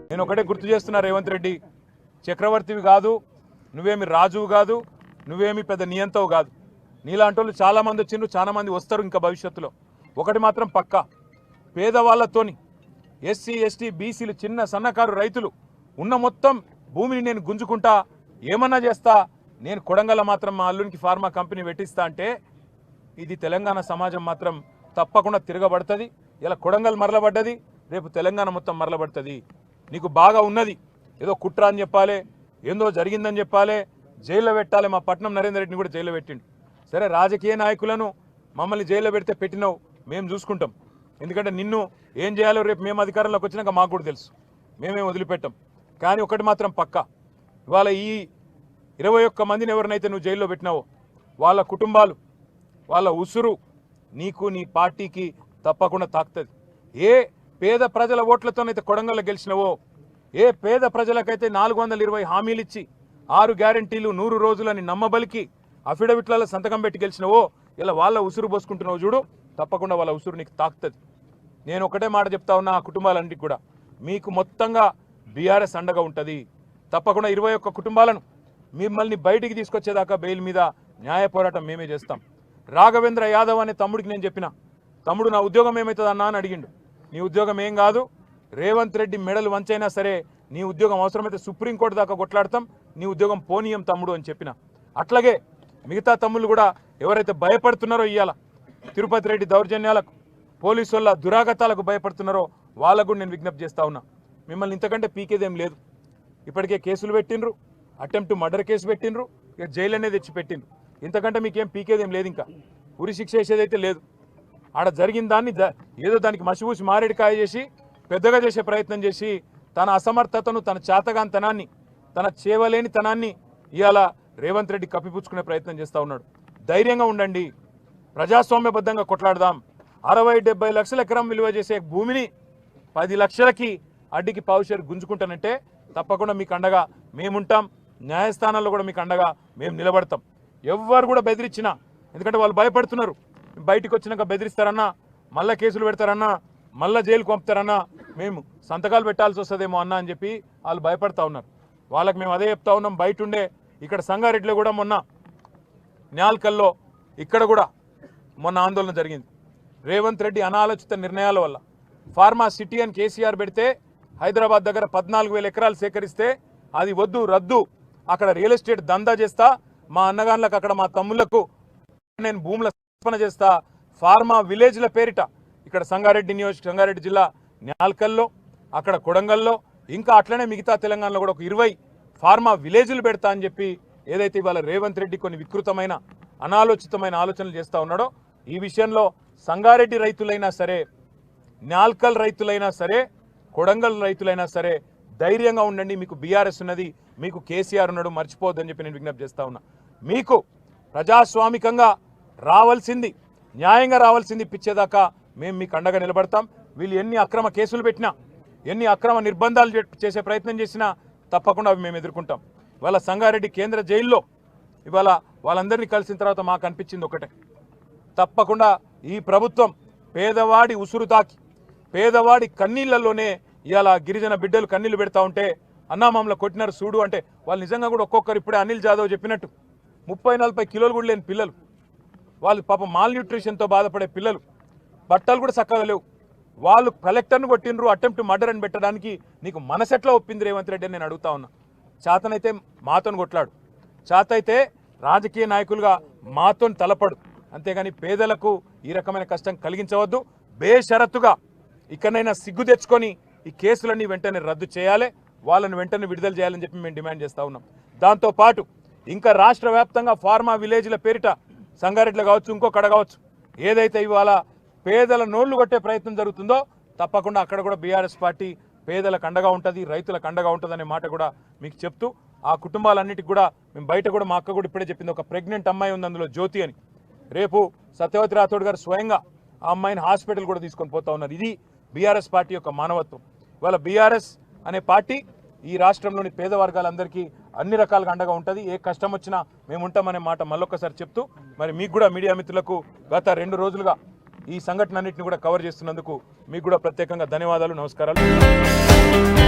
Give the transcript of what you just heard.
నేను ఒకటే గుర్తు చేస్తున్నా, రేవంత్ రెడ్డి చక్రవర్తివి కాదు, నువ్వేమి రాజువు కాదు, నువ్వేమి పెద్ద నియంతవు కాదు. నీలాంటి వాళ్ళు చాలామంది వచ్చిండ్రు, చాలా మంది వస్తారు ఇంకా భవిష్యత్తులో. ఒకటి మాత్రం పక్కా, పేదవాళ్లతోని ఎస్సీ ఎస్టీ బీసీలు చిన్న సన్నకారు రైతులు ఉన్న మొత్తం భూమిని నేను గుంజుకుంటా, ఏమన్నా చేస్తా, నేను కొడంగల్ మాత్రం మా అల్లునికి ఫార్మా కంపెనీ పెట్టిస్తా అంటే ఇది తెలంగాణ సమాజం మాత్రం తప్పకుండా తిరగబడుతుంది. ఇలా కొడంగల్ మరలబడ్డది, రేపు తెలంగాణ మొత్తం మరలబడుతుంది. నీకు బాగా ఉన్నది, ఏదో కుట్ర అని చెప్పాలి, ఏందో జరిగిందని చెప్పాలి, జైల్లో పెట్టాలి. మా పట్నం నరేందర్ రెడ్డిని కూడా జైల్లో పెట్టిండు. సరే, రాజకీయ నాయకులను మమ్మల్ని జైల్లో పెడితే పెట్టినావు, మేము చూసుకుంటాం. ఎందుకంటే నిన్ను ఏం చేయాలో రేపు మేము అధికారంలోకి వచ్చినాక మాకు కూడా తెలుసు, మేమేం వదిలిపెట్టాం. కానీ ఒకటి మాత్రం పక్కా, ఇవాళ ఈ 21 మందిని ఎవరినైతే నువ్వు జైల్లో పెట్టినావో వాళ్ళ కుటుంబాలు, వాళ్ళ ఉసురు నీకు నీ పార్టీకి తప్పకుండా తాకుతుంది. ఏ పేద ప్రజల ఓట్లతోనైతే కొడంగల్లో గెలిచినవో, ఏ పేద ప్రజలకైతే 420 హామీలు ఇచ్చి 6 గ్యారంటీలు 100 రోజులని నమ్మబలికి అఫిడవిట్లలో సంతకం పెట్టి గెలిచినవో, ఇలా వాళ్ళ ఉసురు పోసుకుంటున్నావు చూడు, తప్పకుండా వాళ్ళ ఉసురు నీకు తాకుతుంది. నేను ఒకటే మాట చెప్తా ఉన్నా, ఆ కుటుంబాలన్నిటికి కూడా మీకు మొత్తంగా బీఆర్ఎస్ అండగా ఉంటుంది. తప్పకుండా 21 కుటుంబాలను మిమ్మల్ని బయటికి తీసుకొచ్చేదాకా బెయిల్ మీద న్యాయ పోరాటం మేమే చేస్తాం. రాఘవేంద్ర యాదవ్ అనే తమ్ముడికి నేను చెప్పిన, తమ్ముడు నా ఉద్యోగం ఏమవుతుంది అన్నా అని అడిగిండు. నీ ఉద్యోగం ఏం కాదు, రేవంత్ రెడ్డి మెడలు వంచైనా సరే నీ ఉద్యోగం అవసరమైతే సుప్రీంకోర్టు దాకా కొట్లాడతాం, నీ ఉద్యోగం పోనీయం తమ్ముడు అని చెప్పిన. అట్లాగే మిగతా తమ్ముళ్ళు కూడా ఎవరైతే భయపడుతున్నారో, ఇవాళ తిరుపతి రెడ్డి దౌర్జన్యాలకు, పోలీసు వాళ్ళ దురాగతాలకు భయపడుతున్నారో వాళ్ళకు కూడా నేను విజ్ఞప్తి చేస్తా ఉన్నా, మిమ్మల్ని ఇంతకంటే పీకేదేం లేదు. ఇప్పటికే కేసులు పెట్టిండ్రు, అటెంప్ట్ మర్డర్ కేసు పెట్టిండ్రు, ఇక జైలు అనేది తెచ్చి పెట్టిండ్రు. ఇంతకంటే మీకేం పీకేదేం లేదు, ఇంకా ఉరి శిక్ష వేసేదైతే లేదు. ఆడ జరిగిన దాన్ని ఏదో దానికి మసిపూసి మారేడికాయ చేసి పెద్దగా చేసే ప్రయత్నం చేసి తన అసమర్థతను, తన చేతగాంతనాన్ని, తన చేవలేనితనాన్ని ఇవాళ రేవంత్ రెడ్డి కప్పిపుచ్చుకునే ప్రయత్నం చేస్తూ ఉన్నాడు. ధైర్యంగా ఉండండి, ప్రజాస్వామ్యబద్ధంగా కొట్లాడదాం. 60-70 లక్షల ఎకరం విలువ చేసే భూమిని 10 లక్షలకి అడ్డికి పావుషేరు గుంజుకుంటానంటే తప్పకుండా మీకు అండగా మేముంటాం. న్యాయస్థానాల్లో కూడా మీకు అండగా మేము నిలబడతాం. ఎవ్వరు కూడా బెదిరించినా, ఎందుకంటే వాళ్ళు భయపడుతున్నారు, బయటికి వచ్చినాక బెదిరిస్తారన్నా, మళ్ళీ కేసులు పెడతారన్నా, మళ్ళీ జైలుకు పంపుతారన్నా, మేము సంతకాలు పెట్టాల్సి వస్తుందేమో అన్నా అని చెప్పి వాళ్ళు భయపడతా ఉన్నారు. వాళ్ళకి మేము అదే చెప్తా ఉన్నాం. బయట ఉండే ఇక్కడ సంగారెడ్డిలో కూడా మొన్న న్యాల్కల్లో ఇక్కడ కూడా మొన్న ఆందోళన జరిగింది. రేవంత్ రెడ్డి అనాలోచిత నిర్ణయాల వల్ల ఫార్మా సిటీ అని కేసీఆర్ పెడితే హైదరాబాద్ దగ్గర 14,000 ఎకరాలు సేకరిస్తే అది వద్దు, రద్దు, అక్కడ రియల్ ఎస్టేట్ దందా చేస్తా, మా అన్నగాన్లకు అక్కడ మా తమ్ముళ్లకు నేను భూముల సమర్పణ చేస్తా, ఫార్మా విలేజ్ల పేరిట ఇక్కడ సంగారెడ్డి జిల్లా న్యాల్కల్లో, అక్కడ కొడంగల్లో, ఇంకా అట్లనే మిగతా తెలంగాణలో కూడా ఒక 20 ఫార్మా విలేజ్లు పెడతా అని చెప్పి ఏదైతే ఇవాళ రేవంత్ రెడ్డి కొన్ని వికృతమైన అనాలోచితమైన ఆలోచనలు చేస్తూ ఉన్నాడో, ఈ విషయంలో సంగారెడ్డి రైతులైనా సరే, న్యాల్కల్ రైతులైనా సరే, కొడంగల్ రైతులైనా సరే ధైర్యంగా ఉండండి. మీకు బీఆర్ఎస్ ఉన్నది, మీకు కేసీఆర్ ఉన్నాడు, మర్చిపోవద్దని చెప్పి నేను విజ్ఞప్తి చేస్తా ఉన్నా. మీకు ప్రజాస్వామికంగా రావాల్సింది, న్యాయంగా రావాల్సింది పిచ్చేదాకా మేము మీకు అండగా నిలబడతాం. వీళ్ళు ఎన్ని అక్రమ కేసులు పెట్టినా, ఎన్ని అక్రమ నిర్బంధాలు చేసే ప్రయత్నం చేసినా తప్పకుండా అవి మేము ఎదుర్కొంటాం. ఇవాళ సంగారెడ్డి కేంద్ర జైల్లో ఇవాళ వాళ్ళందరినీ కలిసిన తర్వాత మాకు అనిపించింది ఒకటే, తప్పకుండా ఈ ప్రభుత్వం పేదవాడి ఉసురు తాకి, పేదవాడి కన్నీళ్లలోనే ఇవాళ గిరిజన బిడ్డలు కన్నీళ్లు పెడతా ఉంటే అన్నా మమ్మల్ని కొట్టినారు చూడు అంటే, వాళ్ళు నిజంగా కూడా ఒక్కొక్కరు ఇప్పుడే అనిల్ జాదవ్ చెప్పినట్టు 30-40 కిలోలు కూడా లేని పిల్లలు, వాళ్ళు పాపం మాల్ న్యూట్రిషన్తో బాధపడే పిల్లలు, బట్టలు కూడా చక్కగా లేవు, వాళ్ళు కలెక్టర్ను కొట్టినరు, అటెంప్ట్ మర్డర్ అని పెట్టడానికి నీకు మనసెట్లా ఒప్పింది రేవంత్ రెడ్డి అని నేను అడుగుతా ఉన్నా. చేతనైతే మాతోని కొట్లాడు, చేతైతే రాజకీయ నాయకులుగా మాతోని తలపడు, అంతేగాని పేదలకు ఈ రకమైన కష్టం కలిగించవద్దు. బేషరతుగా ఇకనైనా సిగ్గు తెచ్చుకొని ఈ కేసులన్నీ వెంటనే రద్దు చేయాలి, వాళ్ళని వెంటనే విడుదల చేయాలని చెప్పి మేము డిమాండ్ చేస్తూ ఉన్నాం. దాంతోపాటు ఇంకా రాష్ట్ర వ్యాప్తంగా ఫార్మా విలేజ్ల పేరిట సంగారెడ్డిలో కావచ్చు, ఇంకొకడ కావచ్చు, ఏదైతే ఇవాళ పేదల నోళ్లు కొట్టే ప్రయత్నం జరుగుతుందో తప్పకుండా అక్కడ కూడా బీఆర్ఎస్ పార్టీ పేదలకు అండగా ఉంటుంది, రైతులకు అండగా ఉంటుంది అనే మాట కూడా మీకు చెప్తూ, ఆ కుటుంబాలన్నిటికి కూడా మేము బయట కూడా మా అక్క కూడా ఇప్పుడే చెప్పింది, ఒక ప్రెగ్నెంట్ అమ్మాయి ఉంది అందులో జ్యోతి అని, రేపు సత్యవతి రాథోడ్ గారు స్వయంగా ఆ అమ్మాయిని హాస్పిటల్ కూడా తీసుకొని పోతా ఉన్నారు. ఇది బీఆర్ఎస్ పార్టీ యొక్క మానవత్వం. ఇవాళ బీఆర్ఎస్ అనే పార్టీ ఈ రాష్ట్రంలోని పేద వర్గాలందరికీ అన్ని రకాలుగా అండగా ఉంటుంది, ఏ కష్టం వచ్చినా మేము ఉంటామనే మాట మళ్ళొక్కసారి చెప్తూ, మరి మీకు కూడా మీడియా మిత్రులకు గత 2 రోజులుగా ఈ సంఘటన అన్నింటిని కూడా కవర్ చేస్తున్నందుకు మీకు కూడా ప్రత్యేకంగా ధన్యవాదాలు, నమస్కారాలు.